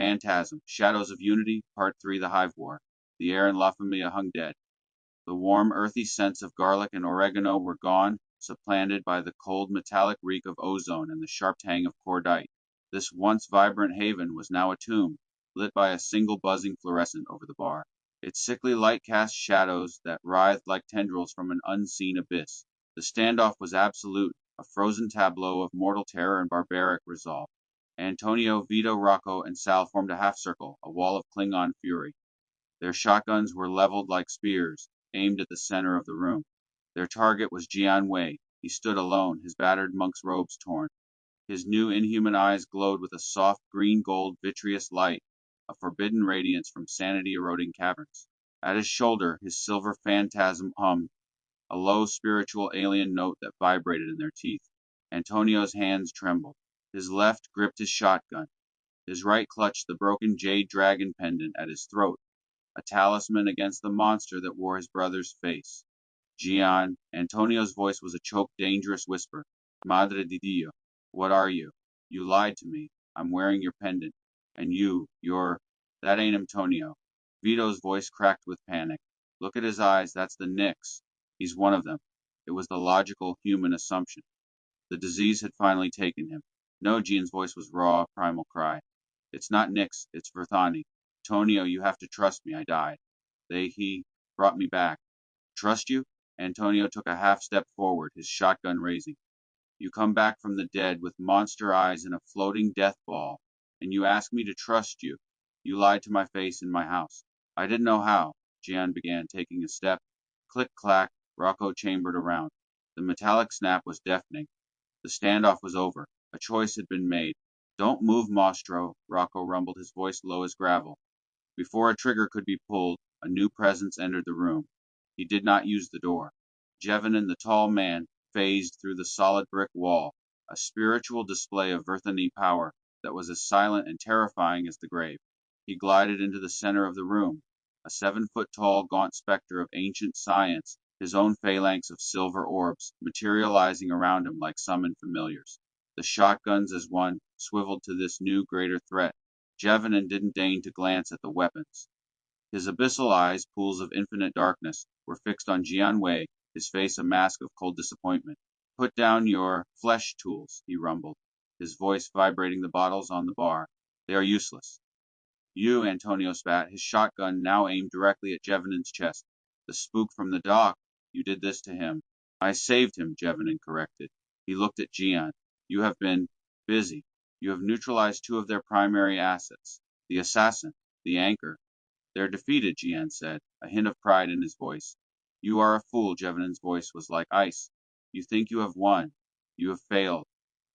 Phantasm, Shadows of Unity, Part 3, The Hive War. The air in La Familia hung dead. The warm, earthy scents of garlic and oregano were gone, supplanted by the cold, metallic reek of ozone and the sharp tang of cordite. This once vibrant haven was now a tomb, lit by a single buzzing fluorescent over the bar. Its sickly light cast shadows that writhed like tendrils from an unseen abyss. The standoff was absolute, a frozen tableau of mortal terror and barbaric resolve. Antonio, Vito, Rocco, and Sal formed a half circle, a wall of Klingon fury. Their shotguns were leveled like spears, aimed at the center of the room. Their target was Jian Wei. He stood alone, his battered monk's robes torn. His new inhuman eyes glowed with a soft green-gold vitreous light, a forbidden radiance from sanity-eroding caverns. At his shoulder, his silver phantasm hummed, a low spiritual alien note that vibrated in their teeth. Antonio's hands trembled. His left gripped his shotgun. His right clutched the broken jade dragon pendant at his throat, a talisman against the monster that wore his brother's face. Gian, Antonio's voice was a choked, dangerous whisper. Madre di Dio, what are you? You lied to me. I'm wearing your pendant. And that ain't Antonio. Vito's voice cracked with panic. Look at his eyes, that's the Nix. He's one of them. It was the logical human assumption. The disease had finally taken him. No, Gian's voice was raw, a primal cry. It's not Nix, it's Verthani. Antonio, you have to trust me, I died. He brought me back. Trust you? Antonio took a half step forward, his shotgun raising. You come back from the dead with monster eyes and a floating death ball, and you ask me to trust you. You lied to my face in my house. I didn't know how. Gian began, taking a step. Click-clack, Rocco chambered around. The metallic snap was deafening. The standoff was over. A choice had been made. Don't move, Mostro, Rocco rumbled, his voice low as gravel. Before a trigger could be pulled, a new presence entered the room. He did not use the door. Jevenin, the tall man, phased through the solid brick wall, a spiritual display of Verthani power that was as silent and terrifying as the grave. He glided into the center of the room, a 7-foot-tall gaunt specter of ancient science, his own phalanx of silver orbs materializing around him like summoned familiars. The shotguns as one swiveled to this new, greater threat. Jevenin didn't deign to glance at the weapons. His abyssal eyes, pools of infinite darkness, were fixed on Jian Wei, his face a mask of cold disappointment. Put down your flesh tools, he rumbled, his voice vibrating the bottles on the bar. They are useless. You, Antonio spat, his shotgun now aimed directly at Jevenin's chest. The spook from the dock. You did this to him. I saved him, Jevenin corrected. He looked at Gian. You have been busy. You have neutralized 2 of their primary assets. The assassin, the anchor. They're defeated, Gian said, a hint of pride in his voice. You are a fool, Jevenin's voice was like ice. You think you have won. You have failed.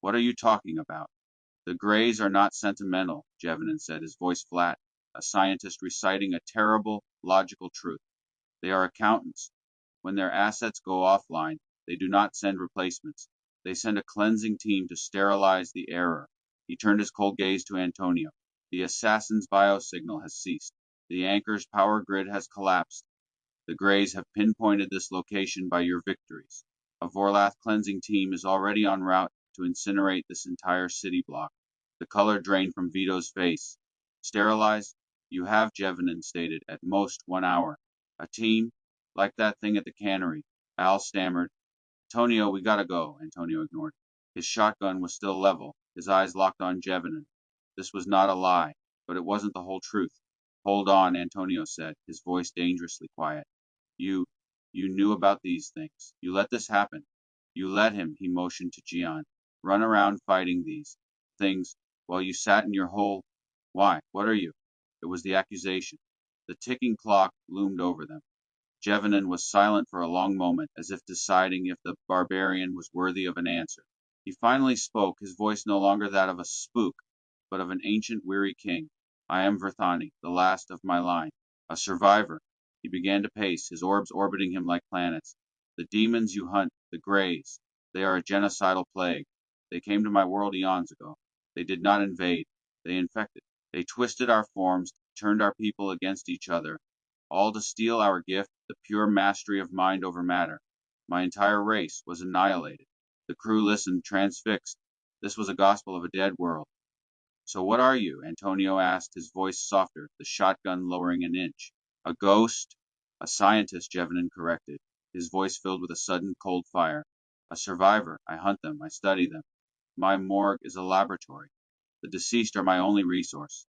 What are you talking about? The Greys are not sentimental, Jevenin said, his voice flat, a scientist reciting a terrible, logical truth. They are accountants. When their assets go offline, they do not send replacements. They send a cleansing team to sterilize the error. He turned his cold gaze to Antonio. The assassin's biosignal has ceased. The anchor's power grid has collapsed. The Greys have pinpointed this location by your victories. A Vorlath cleansing team is already en route to incinerate this entire city block. The color drained from Vito's face. Sterilize? You have, Jevenin stated, at most 1 hour. A team? Like that thing at the cannery. Al stammered. Antonio, we gotta go, Antonio ignored. His shotgun was still level, his eyes locked on Jevenin. This was not a lie, but it wasn't the whole truth. Hold on, Antonio said, his voice dangerously quiet. You knew about these things. You let this happen. You let him, he motioned to Gian, run around fighting these things while you sat in your hole. Why? What are you? It was the accusation. The ticking clock loomed over them. Jevenin was silent for a long moment, as if deciding if the barbarian was worthy of an answer. He finally spoke, his voice no longer that of a spook, but of an ancient weary king. I am Verthani, the last of my line. A survivor. He began to pace, his orbs orbiting him like planets. The demons you hunt, the Greys, they are a genocidal plague. They came to my world eons ago. They did not invade. They infected. They twisted our forms, turned our people against each other, all to steal our gift, the pure mastery of mind over matter. My entire race was annihilated. The crew listened, transfixed. This was a gospel of a dead world. So what are you? Antonio asked, his voice softer, the shotgun lowering an inch. A ghost? A scientist, Jevenin corrected, his voice filled with a sudden cold fire. A survivor. I hunt them. I study them. My morgue is a laboratory. The deceased are my only resource.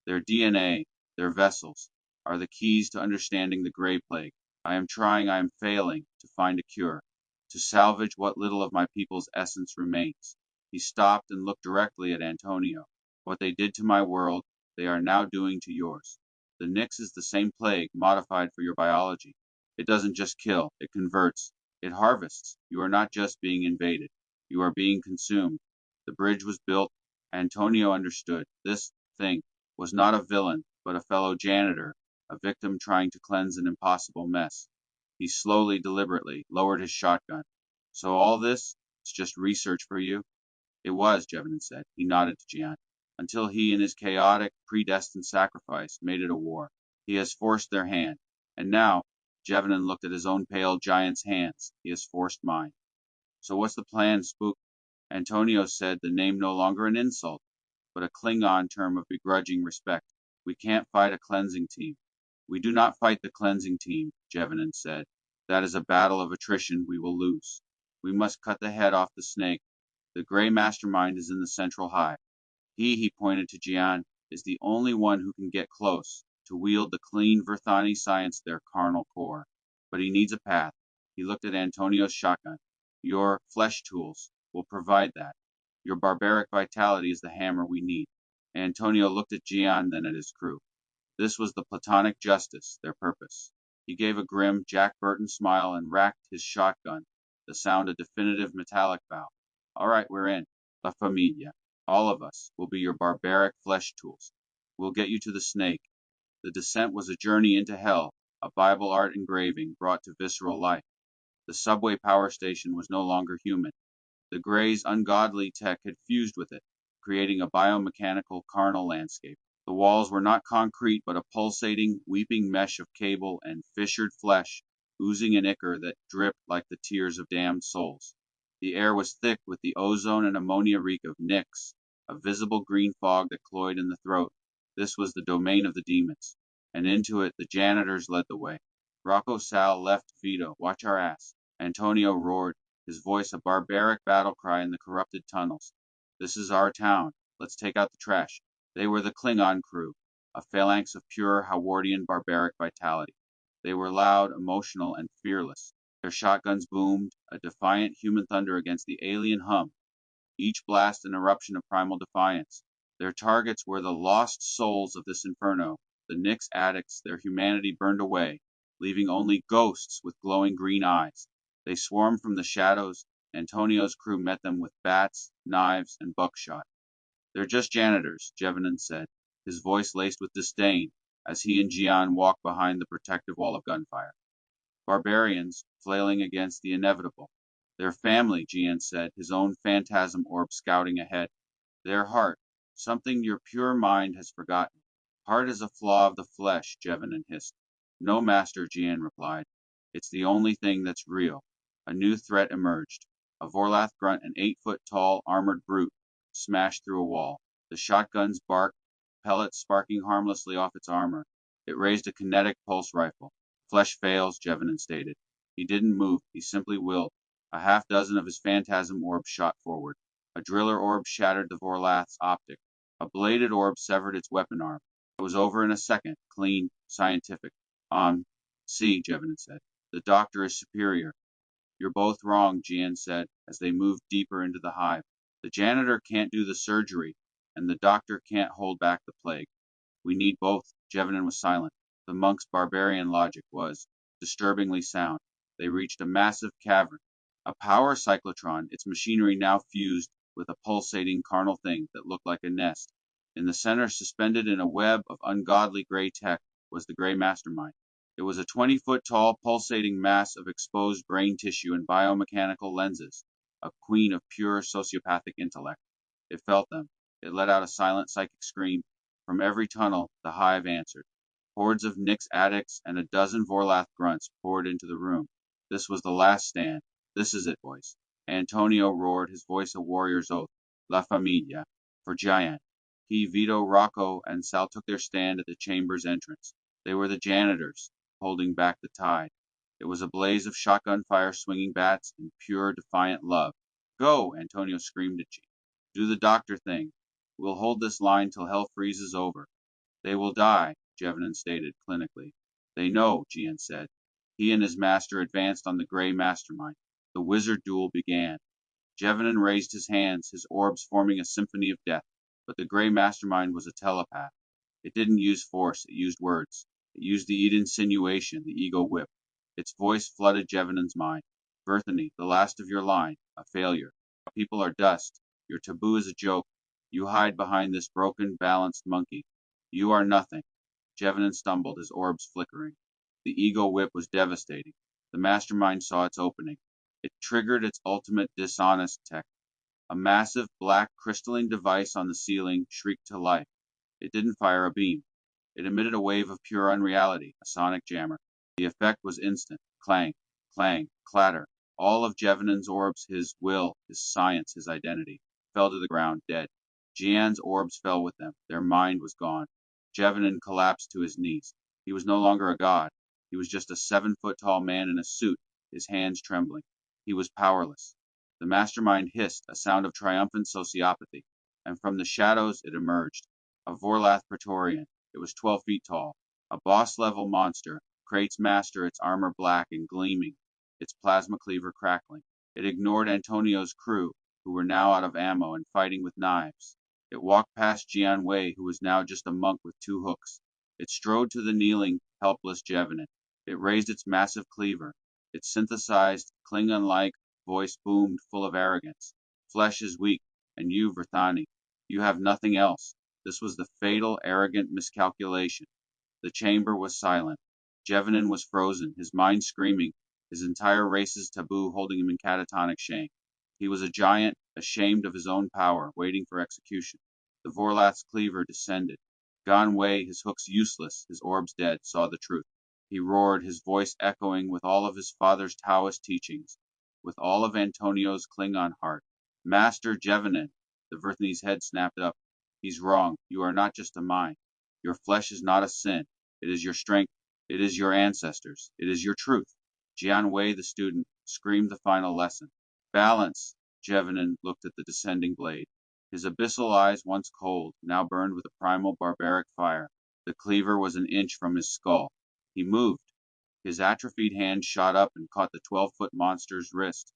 Their DNA, their vessels, are the keys to understanding the Gray Plague. I am trying, I am failing, to find a cure, to salvage what little of my people's essence remains. He stopped and looked directly at Antonio. What they did to my world, they are now doing to yours. The Nyx is the same plague, modified for your biology. It doesn't just kill, it converts, it harvests. You are not just being invaded, you are being consumed. The bridge was built. Antonio understood. This thing was not a villain, but a fellow janitor, a victim trying to cleanse an impossible mess. He slowly, deliberately, lowered his shotgun. So all this, it's just research for you? It was, Jevenin said. He nodded to Gian. Until he, in his chaotic, predestined sacrifice, made it a war. He has forced their hand. And now, Jevenin looked at his own pale giant's hands. He has forced mine. So what's the plan, Spook? Antonio said, the name no longer an insult, but a Klingon term of begrudging respect. We can't fight a cleansing team. We do not fight the cleansing team, Jevenin said. That is a battle of attrition we will lose. We must cut the head off the snake. The gray mastermind is in the central hive. He pointed to Gian, is the only one who can get close, to wield the clean Verthani science their carnal core. But he needs a path. He looked at Antonio's shotgun. Your flesh tools will provide that. Your barbaric vitality is the hammer we need. Antonio looked at Gian, then at his crew. This was the platonic justice, their purpose. He gave a grim, Jack Burton smile and racked his shotgun, the sound a definitive metallic vow. All right, we're in. La Familia. All of us will be your barbaric flesh tools. We'll get you to the snake. The descent was a journey into hell, a Bible art engraving brought to visceral life. The subway power station was no longer human. The Grey's ungodly tech had fused with it, creating a biomechanical carnal landscape. The walls were not concrete, but a pulsating, weeping mesh of cable and fissured flesh, oozing an ichor that dripped like the tears of damned souls. The air was thick with the ozone and ammonia reek of Nyx, a visible green fog that cloyed in the throat. This was the domain of the demons, and into it the janitors led the way. Rocco Sal left Vito, watch our ass. Antonio roared, his voice a barbaric battle cry in the corrupted tunnels. This is our town. Let's take out the trash. They were the Klingon crew, a phalanx of pure Howardian barbaric vitality. They were loud, emotional, and fearless. Their shotguns boomed, a defiant human thunder against the alien hum, each blast an eruption of primal defiance. Their targets were the lost souls of this inferno, the Nyx addicts, their humanity burned away, leaving only ghosts with glowing green eyes. They swarmed from the shadows. Antonio's crew met them with bats, knives, and buckshot. They're just janitors, Jevenin said, his voice laced with disdain, as he and Gian walked behind the protective wall of gunfire. Barbarians, flailing against the inevitable. Their family, Gian said, his own phantasm orb scouting ahead. Their heart, something your pure mind has forgotten. Heart is a flaw of the flesh, Jevenin hissed. No, master, Gian replied. It's the only thing that's real. A new threat emerged. A Vorlath grunt, an 8-foot tall, armored brute, smashed through a wall. The shotgun's barked, pellets sparking harmlessly off its armor. It raised a kinetic pulse rifle. Flesh fails, Jevenin stated. He didn't move, he simply willed. A half dozen of his phantasm orbs shot forward. A driller orb shattered the Vorlath's optic. A bladed orb severed its weapon arm. It was over in a second, clean, scientific. See, Jevenin said. The doctor is superior. You're both wrong, Gian said, as they moved deeper into the hive. The janitor can't do the surgery, and the doctor can't hold back the plague. We need both. Jevenin was silent. The monk's barbarian logic was disturbingly sound. They reached a massive cavern. A power cyclotron, its machinery now fused with a pulsating carnal thing that looked like a nest. In the center, suspended in a web of ungodly gray tech, was the gray mastermind. It was a 20-foot tall, pulsating mass of exposed brain tissue and biomechanical lenses, a queen of pure sociopathic intellect. It felt them. It let out a silent psychic scream. From every tunnel, the hive answered. Hordes of Nyx addicts and a dozen Vorlath grunts poured into the room. This was the last stand. This is it, boys. Antonio roared, his voice a warrior's oath. La Familia. For Gian. He, Vito, Rocco, and Sal took their stand at the chamber's entrance. They were the janitors, holding back the tide. It was a blaze of shotgun fire, swinging bats, and pure, defiant love. Go! Antonio screamed at G. Do the doctor thing. We'll hold this line till hell freezes over. They will die, Jevenin stated clinically. They know, Gian said. He and his master advanced on the gray mastermind. The wizard duel began. Jevenin raised his hands, his orbs forming a symphony of death, but the gray mastermind was a telepath. It didn't use force, it used words. It used the insinuation, the ego whip. Its voice flooded Jevenin's mind. Verthany, the last of your line, a failure. People are dust. Your taboo is a joke. You hide behind this broken, balanced monkey. You are nothing. Jevenin stumbled, his orbs flickering. The ego whip was devastating. The mastermind saw its opening. It triggered its ultimate dishonest tech. A massive, black, crystalline device on the ceiling shrieked to life. It didn't fire a beam. It emitted a wave of pure unreality, a sonic jammer. The effect was instant. Clang, clang, clatter. All of Jevenin's orbs, his will, his science, his identity, fell to the ground, dead. Jian's orbs fell with them. Their mind was gone. Jevenin collapsed to his knees. He was no longer a god. He was just a 7-foot tall man in a suit, his hands trembling. He was powerless. The mastermind hissed, a sound of triumphant sociopathy, and from the shadows it emerged. A Vorlath Praetorian. It was 12 feet tall. A boss-level monster, Krait's master, its armor black and gleaming, its plasma cleaver crackling. It ignored Antonio's crew, who were now out of ammo and fighting with knives. It walked past Jian Wei, who was now just a monk with 2 hooks. It strode to the kneeling, helpless Jevenin. It raised its massive cleaver. Its synthesized, Klingon-like voice boomed, full of arrogance. Flesh is weak, and you, Verthani, you have nothing else. This was the fatal, arrogant miscalculation. The chamber was silent. Jevenin was frozen, his mind screaming, his entire race's taboo holding him in catatonic shame. He was a giant, ashamed of his own power, waiting for execution. The Vorlath's cleaver descended. Gan Wei, his hooks useless, his orbs dead, saw the truth. He roared, his voice echoing with all of his father's Taoist teachings, with all of Antonio's Klingon heart. Master Jevenin! The Verthany's head snapped up. He's wrong. You are not just a mind. Your flesh is not a sin. It is your strength. It is your ancestors. It is your truth. Jian Wei, the student, screamed the final lesson. Balance! Jevenin looked at the descending blade. His abyssal eyes, once cold, now burned with a primal barbaric fire. The cleaver was an inch from his skull. He moved. His atrophied hand shot up and caught the 12-foot monster's wrist.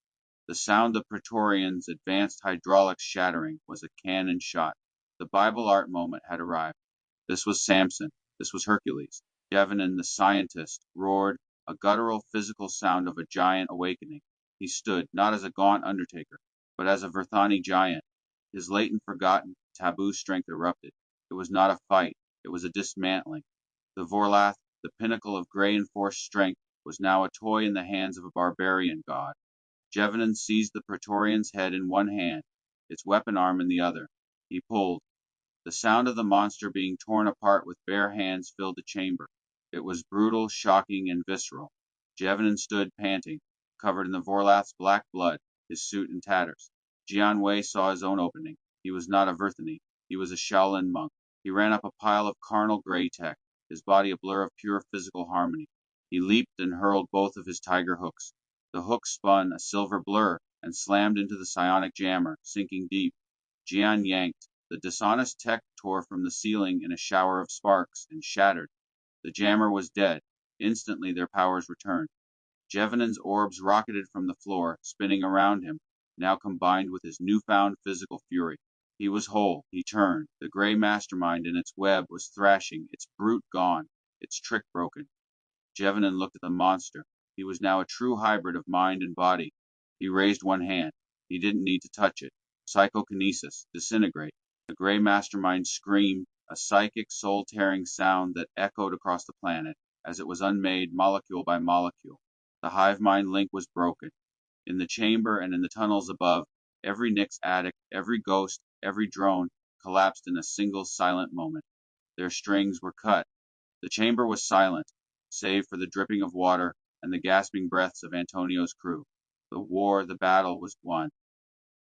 The sound of Praetorian's advanced hydraulics shattering was a cannon shot. The Bible art moment had arrived. This was Samson. This was Hercules. Jevenin, the scientist, roared, a guttural physical sound of a giant awakening. He stood, not as a gaunt undertaker, but as a Verthani giant. His latent forgotten, taboo strength erupted. It was not a fight. It was a dismantling. The Vorlath, the pinnacle of gray enforced strength, was now a toy in the hands of a barbarian god. Jevenin seized the Praetorian's head in one hand, its weapon arm in the other. He pulled. The sound of the monster being torn apart with bare hands filled the chamber. It was brutal, shocking, and visceral. Jevenin stood panting, covered in the Vorlath's black blood, his suit in tatters. Jian Wei saw his own opening. He was not a Verthany. He was a Shaolin monk. He ran up a pile of carnal gray tech, his body a blur of pure physical harmony. He leaped and hurled both of his tiger hooks. The hook spun, a silver blur, and slammed into the psionic jammer, sinking deep. Jian yanked. The dishonest tech tore from the ceiling in a shower of sparks and shattered. The jammer was dead. Instantly their powers returned. Jevenin's orbs rocketed from the floor, spinning around him, now combined with his newfound physical fury. He was whole. He turned. The gray mastermind in its web was thrashing, its brute gone, its trick broken. Jevenin looked at the monster. He was now a true hybrid of mind and body. He raised one hand. He didn't need to touch it. Psychokinesis. Disintegrate. The gray mastermind screamed, a psychic, soul-tearing sound that echoed across the planet as it was unmade molecule by molecule. The hive mind link was broken. In the chamber and in the tunnels above, every Nix addict, every ghost, every drone collapsed in a single silent moment. Their strings were cut. The chamber was silent, save for the dripping of water and the gasping breaths of Antonio's crew. The war, the battle was won.